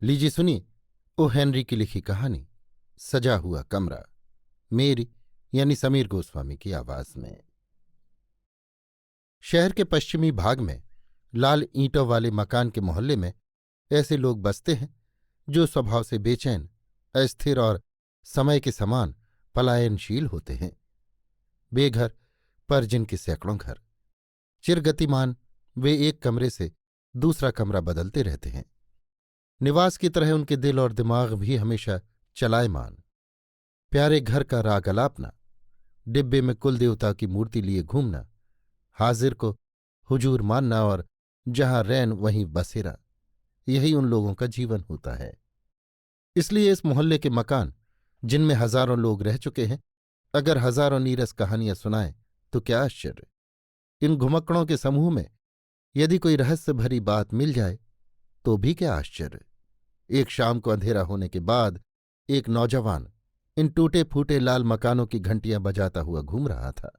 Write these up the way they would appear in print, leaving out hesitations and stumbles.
लीजिए सुनिए O Henry की लिखी कहानी सजा हुआ कमरा, मेरी यानी समीर गोस्वामी की आवाज में। शहर के पश्चिमी भाग में लाल ईंटों वाले मकान के मोहल्ले में ऐसे लोग बसते हैं जो स्वभाव से बेचैन, अस्थिर और समय के समान पलायनशील होते हैं। बेघर पर जिनके सैकड़ों घर, चिरगतिमान, वे एक कमरे से दूसरा कमरा बदलते रहते हैं। निवास की तरह उनके दिल और दिमाग भी हमेशा चलायमान। प्यारे घर का राग अलापना, डिब्बे में कुल देवता की मूर्ति लिए घूमना, हाजिर को हुजूर मानना और जहां रैन वहीं बसेरा, यही उन लोगों का जीवन होता है। इसलिए इस मोहल्ले के मकान, जिनमें हजारों लोग रह चुके हैं, अगर हजारों नीरस कहानियां सुनाएं तो क्या आश्चर्य। इन घुमक्कड़ों के समूह में यदि कोई रहस्य भरी बात मिल जाए तो भी क्या आश्चर्य। एक शाम को अंधेरा होने के बाद एक नौजवान इन टूटे फूटे लाल मकानों की घंटियां बजाता हुआ घूम रहा था।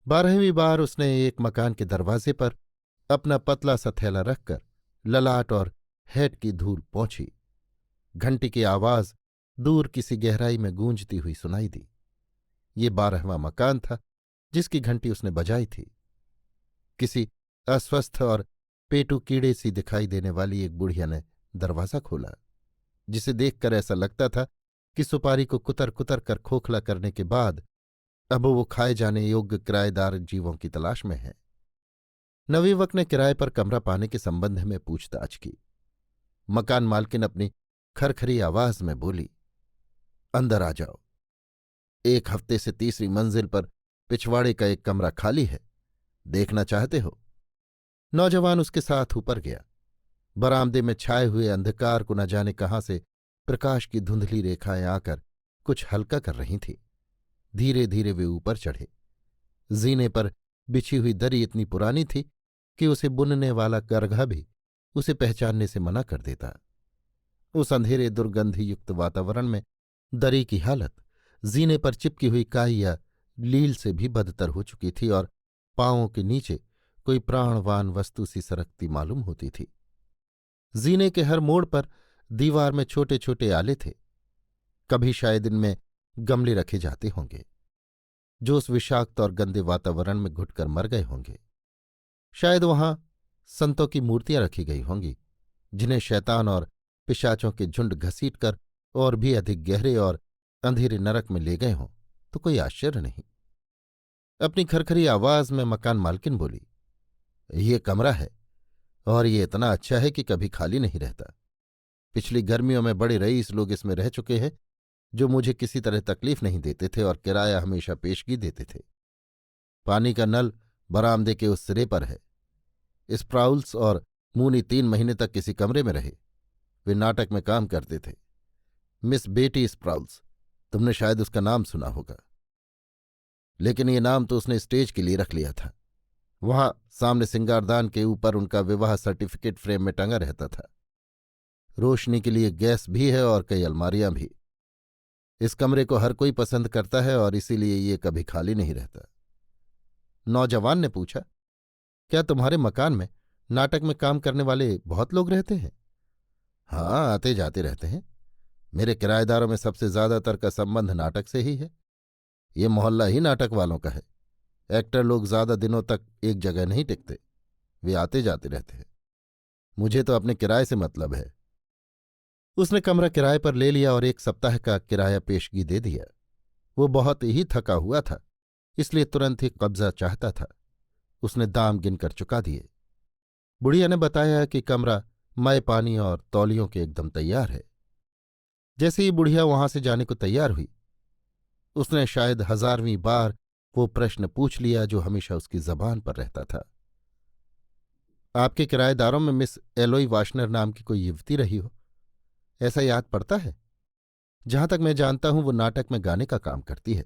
12वीं बार उसने एक मकान के दरवाजे पर अपना पतला सा थैला रखकर ललाट और हैट की धूल पहुंची। घंटी की आवाज दूर किसी गहराई में गूंजती हुई सुनाई दी। ये 12वां मकान था जिसकी घंटी उसने बजाई थी। किसी अस्वस्थ और पेटू कीड़े सी दिखाई देने वाली एक बुढ़िया ने दरवाजा खोला, जिसे देखकर ऐसा लगता था कि सुपारी को कुतर कुतर कर खोखला करने के बाद अब वो खाए जाने योग्य किराएदार जीवों की तलाश में है। नवयुवक ने किराए पर कमरा पाने के संबंध में पूछताछ की। मकान मालकिन अपनी खरखरी आवाज में बोली, अंदर आ जाओ। एक हफ्ते से तीसरी मंजिल पर पिछवाड़े का एक कमरा खाली है, देखना चाहते हो? नौजवान उसके साथ ऊपर गया। बरामदे में छाए हुए अंधकार को न जाने कहाँ से प्रकाश की धुंधली रेखाएं आकर कुछ हल्का कर रही थीं। धीरे धीरे वे ऊपर चढ़े। जीने पर बिछी हुई दरी इतनी पुरानी थी कि उसे बुनने वाला करघा भी उसे पहचानने से मना कर देता। उस अंधेरे दुर्गंधयुक्त वातावरण में दरी की हालत जीने पर चिपकी हुई काई या लील से भी बदतर हो चुकी थी और पांवों के नीचे कोई प्राणवान वस्तु सी सरकती मालूम होती थी। जीने के हर मोड़ पर दीवार में छोटे छोटे आले थे। कभी शायद इनमें गमले रखे जाते होंगे जो उस विषाक्त और गंदे वातावरण में घुटकर मर गए होंगे। शायद वहां संतों की मूर्तियां रखी गई होंगी जिन्हें शैतान और पिशाचों के झुंड घसीटकर और भी अधिक गहरे और अंधेरे नरक में ले गए हों तो कोई आश्चर्य नहीं। अपनी खरखरी आवाज में मकान मालकिन बोली, ये कमरा है और ये इतना अच्छा है कि कभी खाली नहीं रहता। पिछली गर्मियों में बड़े रईस लोग इसमें रह चुके हैं जो मुझे किसी तरह तकलीफ नहीं देते थे और किराया हमेशा पेशगी देते थे। पानी का नल बरामदे के उस सिरे पर है। स्प्राउल्स और मूनी 3 महीने तक किसी कमरे में रहे। वे नाटक में काम करते थे। मिस बेटी स्प्राउल्स, तुमने शायद उसका नाम सुना होगा, लेकिन ये नाम तो उसने स्टेज के लिए रख लिया था। वहां सामने सिंगारदान के ऊपर उनका विवाह सर्टिफिकेट फ्रेम में टंगा रहता था। रोशनी के लिए गैस भी है और कई अलमारियां भी। इस कमरे को हर कोई पसंद करता है और इसीलिए ये कभी खाली नहीं रहता। नौजवान ने पूछा, क्या तुम्हारे मकान में नाटक में काम करने वाले बहुत लोग रहते हैं? हाँ, आते जाते रहते हैं। मेरे किराएदारों में सबसे ज्यादातर का संबंध नाटक से ही है। ये मोहल्ला ही नाटक वालों का है। एक्टर लोग ज्यादा दिनों तक एक जगह नहीं टिकते, वे आते जाते रहते हैं। मुझे तो अपने किराए से मतलब है। उसने कमरा किराए पर ले लिया और 1 सप्ताह का किराया पेशगी दे दिया। वो बहुत ही थका हुआ था, इसलिए तुरंत ही कब्जा चाहता था। उसने दाम गिनकर चुका दिए। बुढ़िया ने बताया कि कमरा मय पानी और तौलियों के एकदम तैयार है। जैसे ही बुढ़िया वहां से जाने को तैयार हुई, उसने शायद 1000वीं बार वो प्रश्न पूछ लिया जो हमेशा उसकी जबान पर रहता था। आपके किराएदारों में मिस एलोई वाशनर नाम की कोई युवती रही हो, ऐसा याद पड़ता है? जहां तक मैं जानता हूं वो नाटक में गाने का काम करती है।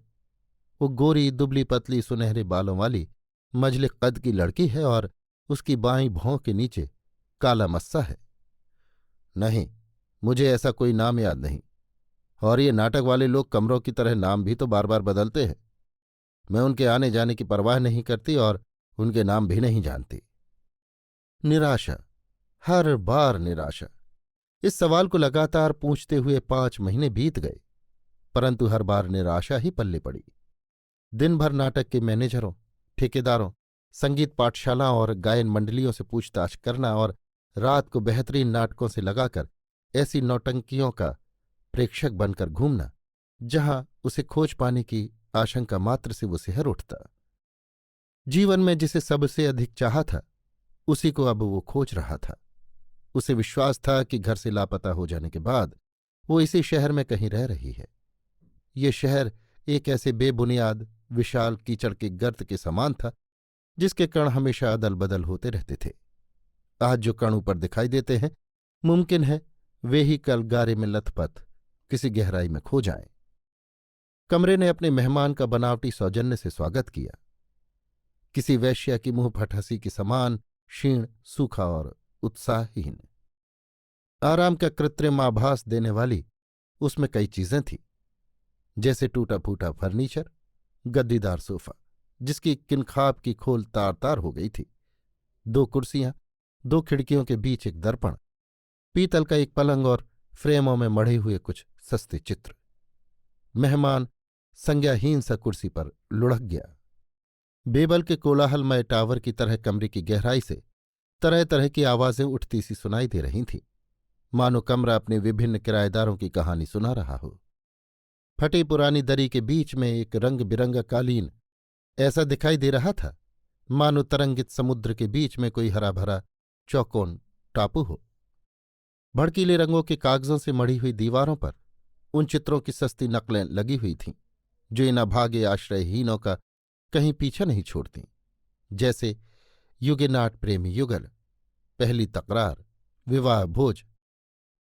वो गोरी दुबली पतली सुनहरे बालों वाली मझले कद की लड़की है और उसकी बाईं भौं के नीचे काला मस्सा है। नहीं, मुझे ऐसा कोई नाम याद नहीं। और ये नाटक वाले लोग कमरों की तरह नाम भी तो बार बार बदलते हैं। मैं उनके आने जाने की परवाह नहीं करती और उनके नाम भी नहीं जानती। निराशा, हर बार निराशा। इस सवाल को लगातार पूछते हुए 5 महीने बीत गए, परंतु हर बार निराशा ही पल्ले पड़ी। दिन भर नाटक के मैनेजरों, ठेकेदारों, संगीत पाठशालाओं और गायन मंडलियों से पूछताछ करना और रात को बेहतरीन नाटकों से लगाकर ऐसी नौटंकियों का प्रेक्षक बनकर घूमना जहां उसे खोज पाने की आशंका मात्र से वो सिहर उठता। जीवन में जिसे सबसे अधिक चाहा था उसी को अब वो खोज रहा था। उसे विश्वास था कि घर से लापता हो जाने के बाद वो इसी शहर में कहीं रह रही है। ये शहर एक ऐसे बेबुनियाद विशाल कीचड़ के गर्त के समान था जिसके कण हमेशा अदल बदल होते रहते थे। आज जो कण ऊपर दिखाई देते हैं, मुमकिन है वे ही कल गारे में लथपथ किसी गहराई में खो जाएं। कमरे ने अपने मेहमान का बनावटी सौजन्य से स्वागत किया। किसी वैश्या की मुंहफट हंसी के समान क्षीण, सूखा और उत्साहहीन। आराम का कृत्रिम आभास देने वाली उसमें कई चीजें थीं, जैसे टूटा फूटा फर्नीचर, गद्दीदार सोफा जिसकी किनखाब की खोल तार तार हो गई थी, 2 कुर्सियां, 2 खिड़कियों के बीच एक दर्पण, पीतल का एक पलंग और फ्रेमों में मढ़े हुए कुछ सस्ते चित्र। मेहमान संज्ञाहीन सा कुर्सी पर लुढ़क गया। बेबल के कोलाहलमय टावर की तरह कमरे की गहराई से तरह तरह की आवाजें उठती सी सुनाई दे रही थीं, मानो कमरा अपने विभिन्न किराएदारों की कहानी सुना रहा हो। फटी पुरानी दरी के बीच में एक रंग बिरंगा कालीन ऐसा दिखाई दे रहा था मानो तरंगित समुद्र के बीच में कोई हरा भरा चौकोन टापू हो। भड़कीले रंगों के कागजों से मढ़ी हुई दीवारों पर उन चित्रों की सस्ती नकलें लगी हुई थीं जो इन अभागे आश्रयहीनों का कहीं पीछा नहीं छोड़तीं, जैसे युगेनाट प्रेमी युगल, पहली तकरार, विवाह भोज,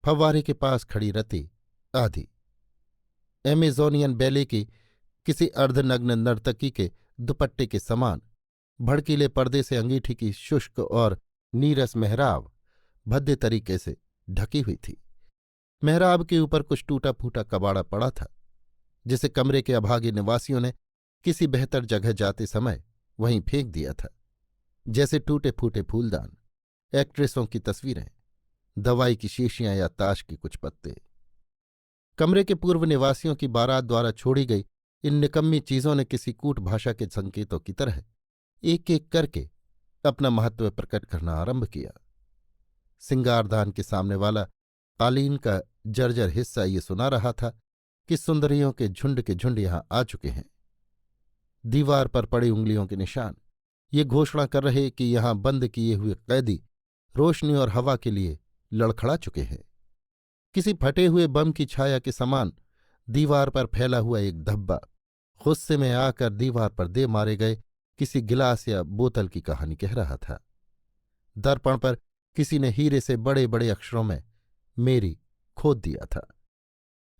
फव्वारे के पास खड़ी रति आदि। एमेजोनियन बैले की किसी अर्धनग्न नर्तकी के दुपट्टे के समान भड़कीले पर्दे से अंगीठी की शुष्क और नीरस मेहराब भद्दे तरीके से ढकी हुई थी। मेहराब के ऊपर कुछ टूटा फूटा कबाड़ा पड़ा था, जिसे कमरे के अभागे निवासियों ने किसी बेहतर जगह जाते समय वहीं फेंक दिया था, जैसे टूटे फूटे फूलदान, एक्ट्रेसों की तस्वीरें, दवाई की शीशियां या ताश के कुछ पत्ते। कमरे के पूर्व निवासियों की बारात द्वारा छोड़ी गई इन निकम्मी चीजों ने किसी कूट भाषा के संकेतों की तरह एक एक करके अपना महत्व प्रकट करना आरंभ किया। सिंगारदान के सामने वाला कालीन का जर्जर हिस्सा ये सुना रहा था कि सुंदरियों के झुंड यहां आ चुके हैं। दीवार पर पड़ी उंगलियों के निशान ये घोषणा कर रहे कि यहां बंद किए हुए कैदी रोशनी और हवा के लिए लड़खड़ा चुके हैं। किसी फटे हुए बम की छाया के समान दीवार पर फैला हुआ एक धब्बा गुस्से में आकर दीवार पर दे मारे गए किसी गिलास या बोतल की कहानी कह रहा था। दर्पण पर किसी ने हीरे से बड़े बड़े अक्षरों में मेरी खोद दिया था।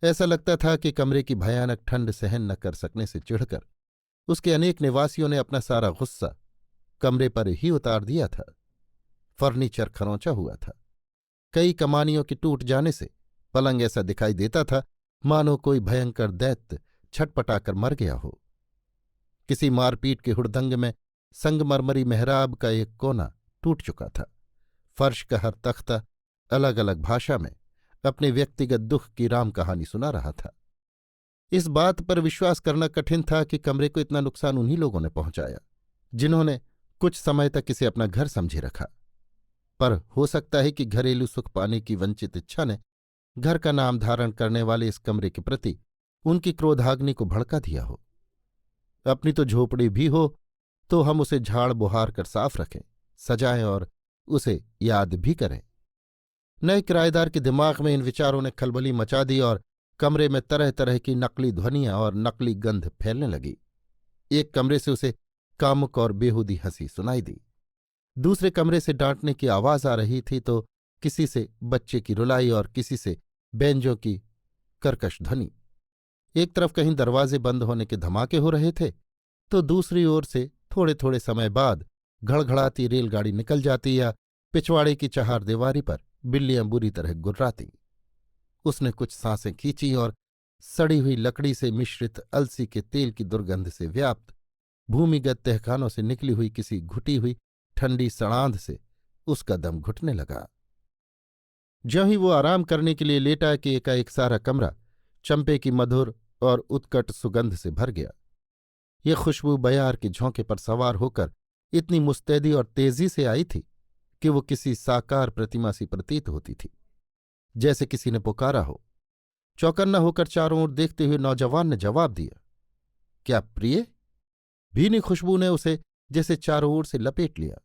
ऐसा लगता था कि कमरे की भयानक ठंड सहन न कर सकने से चिढ़कर उसके अनेक निवासियों ने अपना सारा गुस्सा कमरे पर ही उतार दिया था। फर्नीचर खरोंचा हुआ था। कई कमानियों के टूट जाने से पलंग ऐसा दिखाई देता था मानो कोई भयंकर दैत्य छटपटाकर मर गया हो। किसी मारपीट के हुड़दंग में संगमरमरी मेहराब का एक कोना टूट चुका था। फर्श का हर तख्ता अलग अलग भाषा में अपने व्यक्तिगत दुख की राम कहानी सुना रहा था। इस बात पर विश्वास करना कठिन था कि कमरे को इतना नुकसान उन्हीं लोगों ने पहुंचाया जिन्होंने कुछ समय तक इसे अपना घर समझे रखा। पर हो सकता है कि घरेलू सुख पाने की वंचित इच्छा ने घर का नाम धारण करने वाले इस कमरे के प्रति उनकी क्रोधाग्नि को भड़का दिया हो। अपनी तो झोपड़ी भी हो तो हम उसे झाड़ बुहार कर साफ रखें, सजाएं और उसे याद भी करें। नए किराएदार के दिमाग में इन विचारों ने खलबली मचा दी और कमरे में तरह तरह की नकली ध्वनियां और नकली गंध फैलने लगी। एक कमरे से उसे कामुक और बेहूदी हंसी सुनाई दी, दूसरे कमरे से डांटने की आवाज आ रही थी तो किसी से बच्चे की रुलाई और किसी से बैंजों की कर्कश ध्वनि। एक तरफ कहीं दरवाजे बंद होने के धमाके हो रहे थे तो दूसरी ओर से थोड़े थोड़े समय बाद घड़घड़ाती रेलगाड़ी निकल जाती या पिछवाड़े की चहारदीवारी पर बिल्लियां बुरी तरह गुर्राती। उसने कुछ सांसें खींची और सड़ी हुई लकड़ी से मिश्रित अलसी के तेल की दुर्गंध से व्याप्त भूमिगत तहखानों से निकली हुई किसी घुटी हुई ठंडी सड़ांध से उसका दम घुटने लगा। ज्यों ही वो आराम करने के लिए लेटा कि एकाएक सारा कमरा चंपे की मधुर और उत्कट सुगंध से भर गया। ये खुशबू बयार के झोंके पर सवार होकर इतनी मुस्तैदी और तेजी से आई थी कि वो किसी साकार प्रतिमा सी प्रतीत होती थी, जैसे किसी ने पुकारा हो। चौकन्ना होकर चारों ओर देखते हुए नौजवान ने जवाब दिया, क्या प्रिय? भीनी खुशबू ने उसे जैसे चारों ओर से लपेट लिया।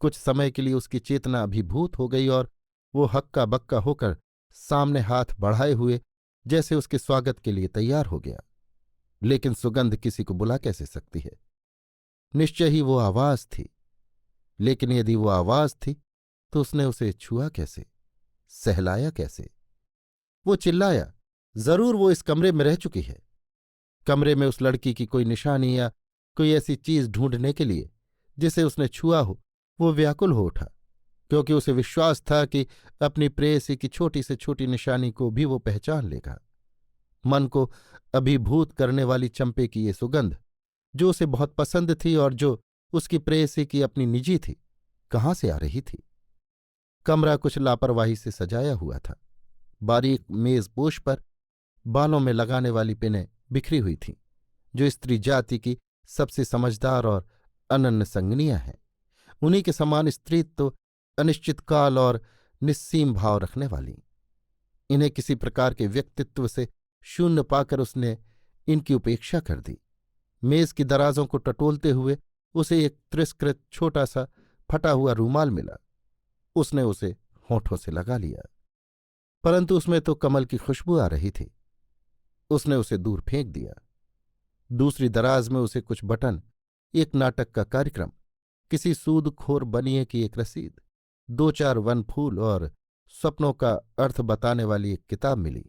कुछ समय के लिए उसकी चेतना अभिभूत हो गई और वो हक्का बक्का होकर सामने हाथ बढ़ाए हुए जैसे उसके स्वागत के लिए तैयार हो गया। लेकिन सुगंध किसी को बुला कैसे सकती है? निश्चय ही वो आवाज थी। लेकिन यदि वो आवाज थी तो उसने उसे छुआ कैसे, सहलाया कैसे? वो चिल्लाया, जरूर वो इस कमरे में रह चुकी है। कमरे में उस लड़की की कोई निशानी या कोई ऐसी चीज ढूंढने के लिए जिसे उसने छुआ हो वो व्याकुल हो उठा, क्योंकि उसे विश्वास था कि अपनी प्रेयसी की छोटी से छोटी निशानी को भी वो पहचान लेगा। मन को अभिभूत करने वाली चंपे की ये सुगंध, जो उसे बहुत पसंद थी और जो उसकी प्रेयसी की अपनी निजी थी, कहाँ से आ रही थी? कमरा कुछ लापरवाही से सजाया हुआ था। बारीक मेजपोश पर बालों में लगाने वाली पिनें बिखरी हुई थीं, जो स्त्री जाति की सबसे समझदार और अनन्य संगनियां हैं। उन्हीं के समान स्त्रीत्व तो अनिश्चित काल और निस्सीम भाव रखने वाली। इन्हें किसी प्रकार के व्यक्तित्व से शून्य पाकर उसने इनकी उपेक्षा कर दी। मेज की दराजों को टटोलते हुए उसे एक तिरस्कृत छोटा सा फटा हुआ रूमाल मिला। उसने उसे होठों से लगा लिया, परंतु उसमें तो कमल की खुशबू आ रही थी। उसने उसे दूर फेंक दिया। दूसरी दराज में उसे कुछ बटन, एक नाटक का कार्यक्रम, किसी सूदखोर बनिए की एक रसीद, 2-4 वन फूल और स्वप्नों का अर्थ बताने वाली एक किताब मिली।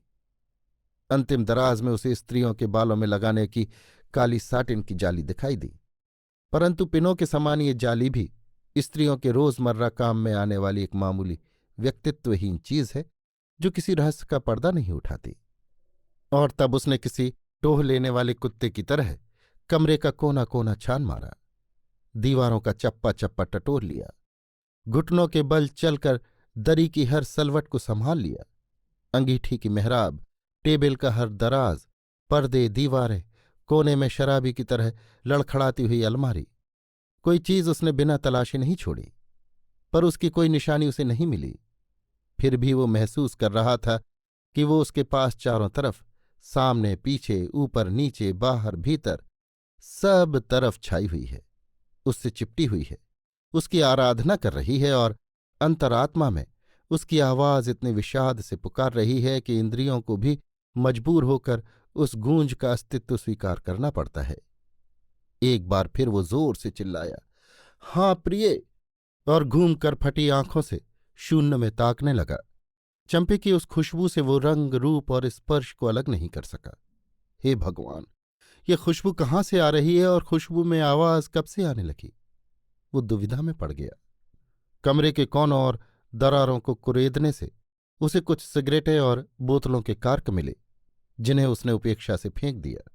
अंतिम दराज में उसे स्त्रियों के बालों में लगाने की काली साटिन की जाली दिखाई दी, परंतु पिनों के समान ये जाली भी स्त्रियों के रोजमर्रा काम में आने वाली एक मामूली व्यक्तित्वहीन चीज है, जो किसी रहस्य का पर्दा नहीं उठाती। और तब उसने किसी टोह लेने वाले कुत्ते की तरह कमरे का कोना कोना छान मारा, दीवारों का चप्पा चप्पा टटोर लिया, घुटनों के बल चलकर दरी की हर सलवट को संभाल लिया। अंगीठी की मेहराब, टेबल का हर दराज, पर्दे, दीवारें, कोने में शराबी की तरह लड़खड़ाती हुई अलमारी, कोई चीज उसने बिना तलाशे नहीं छोड़ी। पर उसकी कोई निशानी उसे नहीं मिली। फिर भी वो महसूस कर रहा था कि वो उसके पास चारों तरफ, सामने पीछे, ऊपर नीचे, बाहर भीतर, सब तरफ छाई हुई है, उससे चिपटी हुई है, उसकी आराधना कर रही है और अंतरात्मा में उसकी आवाज इतने विषाद से पुकार रही है कि इंद्रियों को भी मजबूर होकर उस गूंज का अस्तित्व स्वीकार करना पड़ता है। एक बार फिर वो जोर से चिल्लाया, हाँ प्रिय, और घूम कर फटी आंखों से शून्य में ताकने लगा। चंपे की उस खुशबू से वो रंग, रूप और स्पर्श को अलग नहीं कर सका। हे भगवान, ये खुशबू कहाँ से आ रही है और खुशबू में आवाज कब से आने लगी? वो दुविधा में पड़ गया। कमरे के कोनों और दरारों को कुरेदने से उसे कुछ सिगरेटें और बोतलों के कार्क मिले, जिन्हें उसने उपेक्षा से फेंक दिया।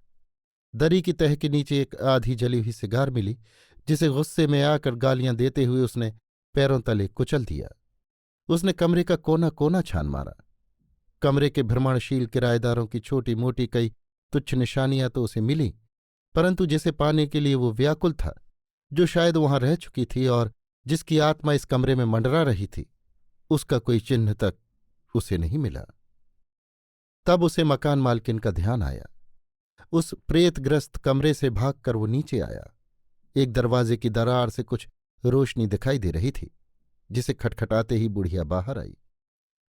दरी की तह के नीचे एक आधी जली हुई सिगार मिली, जिसे गुस्से में आकर गालियां देते हुए उसने पैरों तले कुचल दिया। उसने कमरे का कोना कोना छान मारा। कमरे के भ्रमणशील किराएदारों की छोटी मोटी कई तुच्छ निशानियां तो उसे मिली, परंतु जिसे पाने के लिए वो व्याकुल था, जो शायद वहां रह चुकी थी और जिसकी आत्मा इस कमरे में मंडरा रही थी, उसका कोई चिन्ह तक उसे नहीं मिला। तब उसे मकान मालकिन का ध्यान आया। उस प्रेतग्रस्त कमरे से भागकर वो नीचे आया। एक दरवाजे की दरार से कुछ रोशनी दिखाई दे रही थी, जिसे खटखटाते ही बुढ़िया बाहर आई।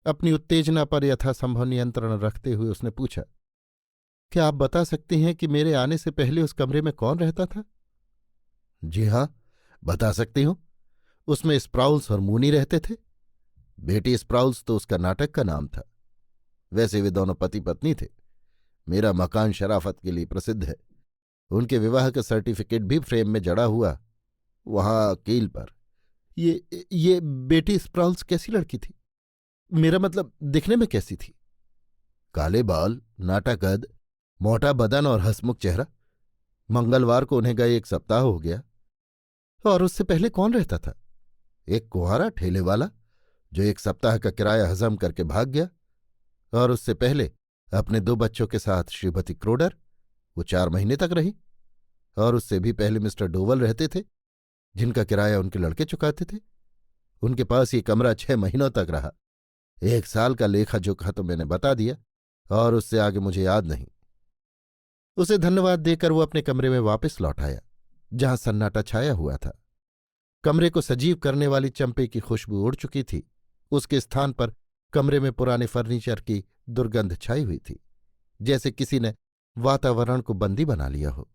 अपनी उत्तेजना पर यथासंभव नियंत्रण रखते हुए उसने पूछा, क्या आप बता सकती हैं कि मेरे आने से पहले उस कमरे में कौन रहता था? जी हाँ, बता सकती हूं। उसमें स्प्राउल्स और मूनी रहते थे। बेटी स्प्राउल्स तो उसका नाटक का नाम था। वैसे वे दोनों पति पत्नी थे। मेरा मकान शराफत के लिए प्रसिद्ध है। उनके विवाह का सर्टिफिकेट भी फ्रेम में जड़ा हुआ, वहां कील पर। ये बेटी स्प्राउल्स कैसी लड़की थी? मेरा मतलब, दिखने में कैसी थी? काले बाल, नाटा कद, मोटा बदन और हंसमुख चेहरा। मंगलवार को उन्हें गए 1 सप्ताह हो गया। और उससे पहले कौन रहता था? एक कुंवारा ठेले वाला, जो 1 सप्ताह का किराया हजम करके भाग गया, और उससे पहले अपने 2 बच्चों के साथ श्रीमती क्रोडर, वो 4 महीने तक रही। और उससे भी पहले मिस्टर डोवल रहते थे, जिनका किराया उनके लड़के चुकाते थे। उनके पास ये कमरा 6 महीनों तक रहा। 1 साल का लेखा जोखा तो मैंने बता दिया, और उससे आगे मुझे याद नहीं। उसे धन्यवाद देकर वो अपने कमरे में वापस लौट आया, जहां सन्नाटा छाया हुआ था। कमरे को सजीव करने वाली चंपे की खुशबू उड़ चुकी थी। उसके स्थान पर कमरे में पुराने फर्नीचर की दुर्गंध छाई हुई थी, जैसे किसी ने वातावरण को बंदी बना लिया हो।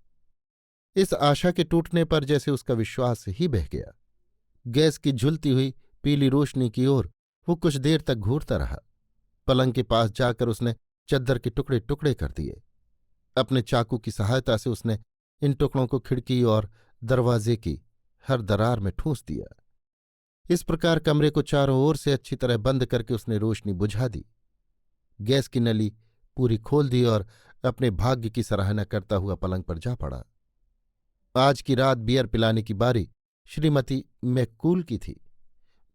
इस आशा के टूटने पर जैसे उसका विश्वास ही बह गया। गैस की झुलती हुई पीली रोशनी की ओर वो कुछ देर तक घूरता रहा। पलंग के पास जाकर उसने चद्दर के टुकड़े टुकड़े कर दिए। अपने चाकू की सहायता से उसने इन टुकड़ों को खिड़की और दरवाजे की हर दरार में ठूंस दिया। इस प्रकार कमरे को चारों ओर से अच्छी तरह बंद करके उसने रोशनी बुझा दी। गैस की नली पूरी खोल दी और अपने भाग्य की सराहना करता हुआ पलंग पर जा पड़ा। आज की रात बियर पिलाने की बारी श्रीमती मैककूल की थी।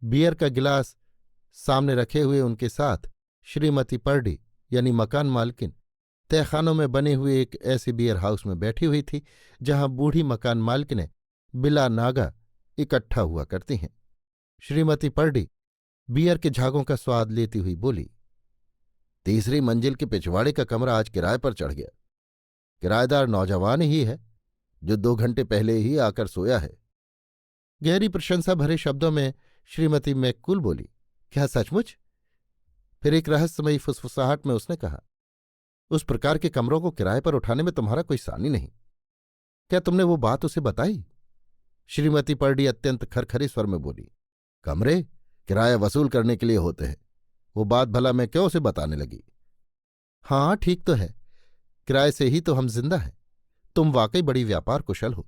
बियर का गिलास सामने रखे हुए उनके साथ श्रीमती पर्डी यानी मकान मालकिन तहखानों में बने हुए एक ऐसे बियर हाउस में बैठी हुई थी, जहां बूढ़ी मकान मालकिनें बिला नागा इकट्ठा हुआ करती हैं। श्रीमती पर्डी बियर के झागों का स्वाद लेती हुई बोली, 3री मंजिल के पिछवाड़े का कमरा आज किराए पर चढ़ गया। किराएदार नौजवान ही है, जो 2 घंटे पहले ही आकर सोया है। गहरी प्रशंसा भरे शब्दों में श्रीमती मैककूल बोली, क्या सचमुच? फिर एक रहस्यमयी फुसफुसाहट में उसने कहा, उस प्रकार के कमरों को किराए पर उठाने में तुम्हारा कोई सानी नहीं। क्या तुमने वो बात उसे बताई? श्रीमती पर्डी अत्यंत खरखरे स्वर में बोली, कमरे किराया वसूल करने के लिए होते हैं। वो बात भला मैं क्यों उसे बताने लगी? हाँ, ठीक तो है, किराए से ही तो हम जिंदा हैं। तुम वाकई बड़ी व्यापार कुशल हो।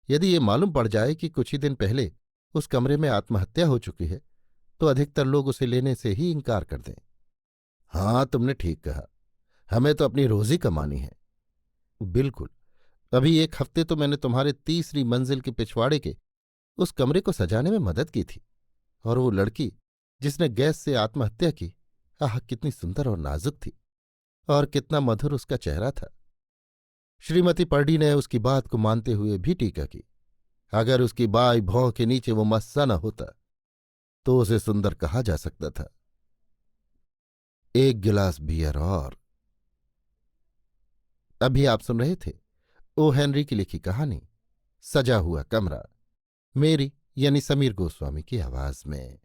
यदि ये मालूम पड़ जाए कि कुछ ही दिन पहले उस कमरे में आत्महत्या हो चुकी है, तो अधिकतर लोग उसे लेने से ही इनकार कर दें। हाँ, तुमने ठीक कहा, हमें तो अपनी रोजी कमानी है। बिल्कुल। अभी 1 हफ्ते तो मैंने तुम्हारे 3री मंजिल के पिछवाड़े के उस कमरे को सजाने में मदद की थी, और वो लड़की जिसने गैस से आत्महत्या की, आह कितनी सुंदर और नाजुक थी, और कितना मधुर उसका चेहरा था। श्रीमती पर्डी ने उसकी बात को मानते हुए भी टीका की, अगर उसकी बाई भौं के नीचे वो मस्सा न होता तो उसे सुंदर कहा जा सकता था। 1 गिलास बियर और। अभी आप सुन रहे थे ओ हेनरी की लिखी कहानी सजा हुआ कमरा, मेरी यानी समीर गोस्वामी की आवाज में।